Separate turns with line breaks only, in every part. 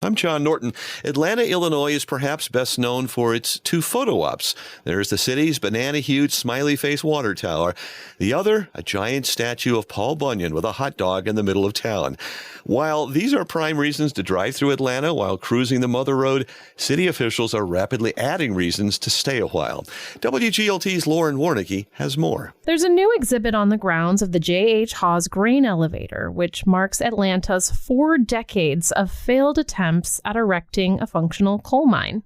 I'm John Norton. Atlanta, Illinois is perhaps best known for its two photo ops. There's the city's banana-hued smiley-face water tower. The other, a giant statue of Paul Bunyan with a hot dog in the middle of town. While these are prime reasons to drive through Atlanta while cruising the Mother Road, city officials are rapidly adding reasons to stay a while. WGLT's Lauren Warnicki has more.
There's a new exhibit on the grounds of the J.H. Hawes Grain Elevator, which marks Atlanta's 4 decades of failed attempts at erecting a functional coal mine.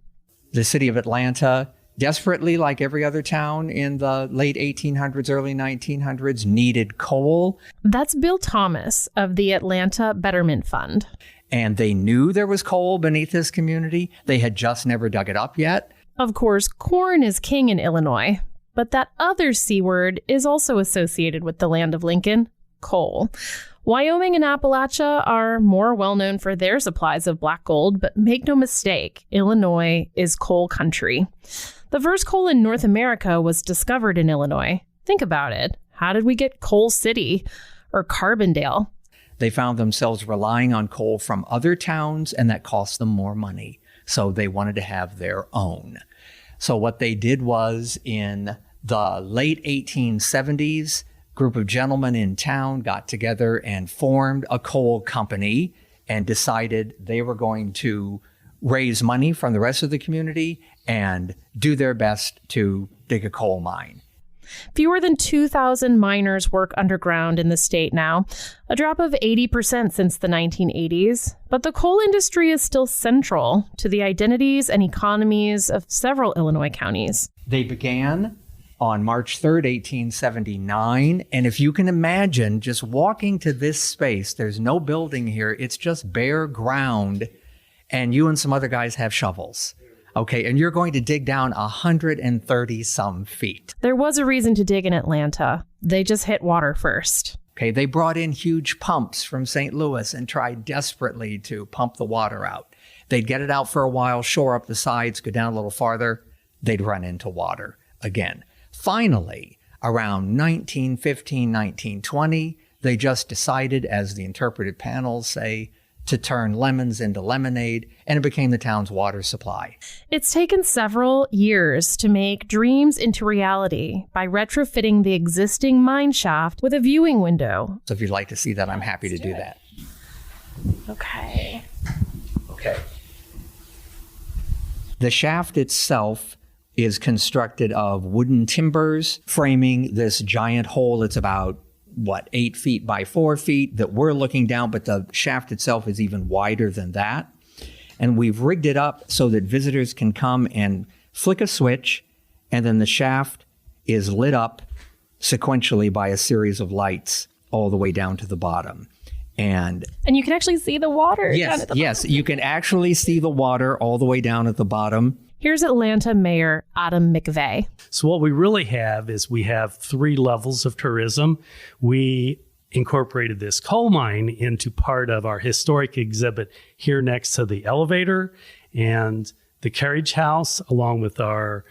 The city of Atlanta, desperately, like every other town in the late 1800s, early 1900s, needed coal.
That's Bill Thomas of the Atlanta Betterment Fund.
And they knew there was coal beneath this community. They had just never dug it up yet.
Of course, corn is king in Illinois, but that other C word is also associated with the land of Lincoln, coal. Wyoming and Appalachia are more well known for their supplies of black gold, but make no mistake, Illinois is coal country. The first coal in North America was discovered in Illinois. Think about it. How did we get Coal City or Carbondale?
They found themselves relying on coal from other towns, and that cost them more money. So they wanted to have their own. So what they did was, in the late 1870s, group of gentlemen in town got together and formed a coal company and decided they were going to raise money from the rest of the community and do their best to dig a coal mine.
Fewer than 2,000 miners work underground in the state now, a drop of 80% since the 1980s. But the coal industry is still central to the identities and economies of several Illinois counties.
They began on March 3rd, 1879. And if you can imagine just walking to this space, there's no building here. It's just bare ground. And you and some other guys have shovels. Okay, and you're going to dig down 130 some feet.
There was a reason to dig in Atlanta. They just hit water first.
Okay, they brought in huge pumps from St. Louis and tried desperately to pump the water out. They'd get it out for a while, shore up the sides, go down a little farther. They'd run into water again. Finally, around 1915, 1920, they just decided, as the interpretive panels say, to turn lemons into lemonade, and it became the town's water supply.
It's taken several years to make dreams into reality by retrofitting the existing mine shaft with a viewing window.
So if you'd like to see that, I'm happy to do that.
Okay.
The shaft itself is constructed of wooden timbers framing this giant hole. It's about 8 feet by 4 feet that we're looking down, but the shaft itself is even wider than that. And we've rigged it up so that visitors can come and flick a switch, and then the shaft is lit up sequentially by a series of lights all the way down to the bottom. And
you can actually see the water.
Yes, you can actually see the water all the way down at the bottom.
Here's Atlanta Mayor Adam McVeigh.
So what we really have is we have 3 levels of tourism. We incorporated this coal mine into part of our historic exhibit here next to the elevator and the carriage house, along with our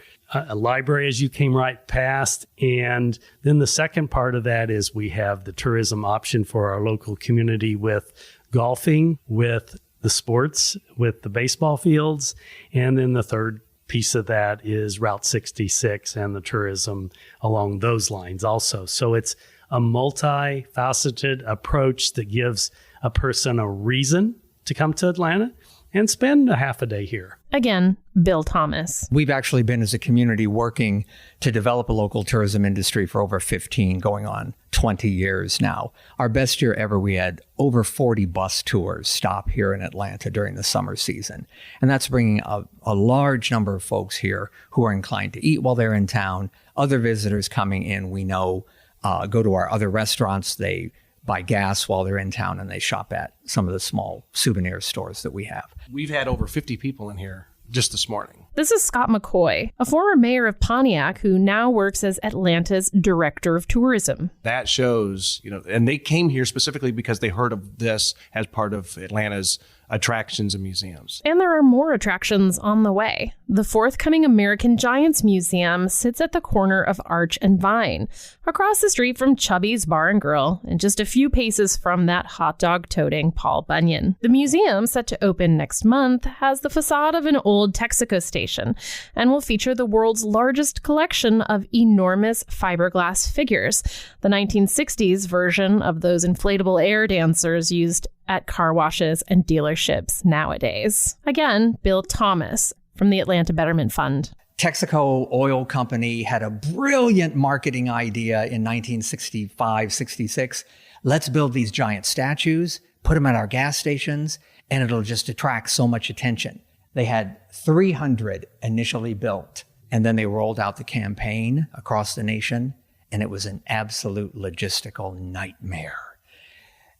library as you came right past. And then the second part of that is we have the tourism option for our local community with golfing, with the sports, with the baseball fields. And then the third piece of that is Route 66 and the tourism along those lines also. So it's a multifaceted approach that gives a person a reason to come to Atlanta and spend a half a day here.
Again, Bill Thomas.
We've actually been, as a community, working to develop a local tourism industry for over 15, going on 20 years now. Our best year ever, we had over 40 bus tours stop here in Atlanta during the summer season. And that's bringing a large number of folks here who are inclined to eat while they're in town. Other visitors coming in, we know, go to our other restaurants. They buy gas while they're in town, and they shop at some of the small souvenir stores that we have.
We've had over 50 people in here just this morning.
This is Scott McCoy, a former mayor of Pontiac who now works as Atlanta's director of tourism.
That shows, and they came here specifically because they heard of this as part of Atlanta's attractions and museums.
And there are more attractions on the way. The forthcoming American Giants Museum sits at the corner of Arch and Vine, across the street from Chubby's Bar and Grill, and just a few paces from that hot dog-toting Paul Bunyan. The museum, set to open next month, has the facade of an old Texaco station and will feature the world's largest collection of enormous fiberglass figures, the 1960s version of those inflatable air dancers used at car washes and dealerships nowadays. Again, Bill Thomas from the Atlanta Betterment Fund.
Texaco Oil Company had a brilliant marketing idea in 1965-66. Let's build these giant statues, put them at our gas stations, and it'll just attract so much attention. They had 300 initially built, and then they rolled out the campaign across the nation, and it was an absolute logistical nightmare.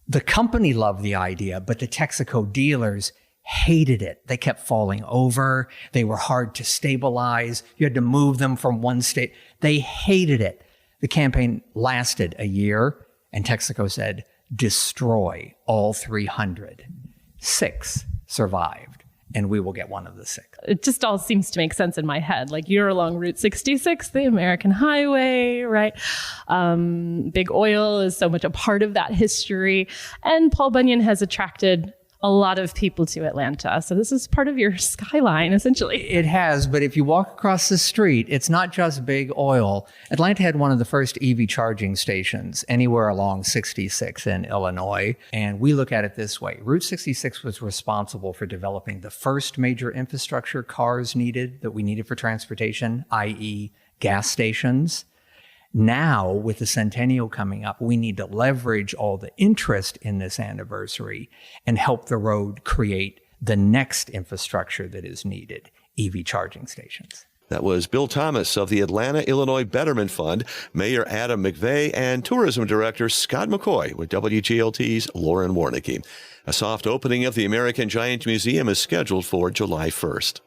The company loved the idea, but the Texaco dealers hated it. They kept falling over. They were hard to stabilize. You had to move them from one state. They hated it. The campaign lasted a year, and Texaco said, destroy all 300. 6 survived, and we will get one of the 6.
It just all seems to make sense in my head. Like, you're along Route 66, the American highway, right? Big oil is so much a part of that history. And Paul Bunyan has attracted a lot of people to Atlanta. So this is part of your skyline, essentially.
It has, but if you walk across the street, it's not just big oil. Atlanta had one of the first EV charging stations anywhere along 66 in Illinois. And we look at it this way. Route 66 was responsible for developing the first major infrastructure cars needed that we needed for transportation, i.e. gas stations. Now, with the centennial coming up, we need to leverage all the interest in this anniversary and help the road create the next infrastructure that is needed, EV charging stations.
That was Bill Thomas of the Atlanta, Illinois Betterment Fund, Mayor Adam McVeigh, and Tourism Director Scott McCoy with WGLT's Lauren Warnicki. A soft opening of the American Giant Museum is scheduled for July 1st.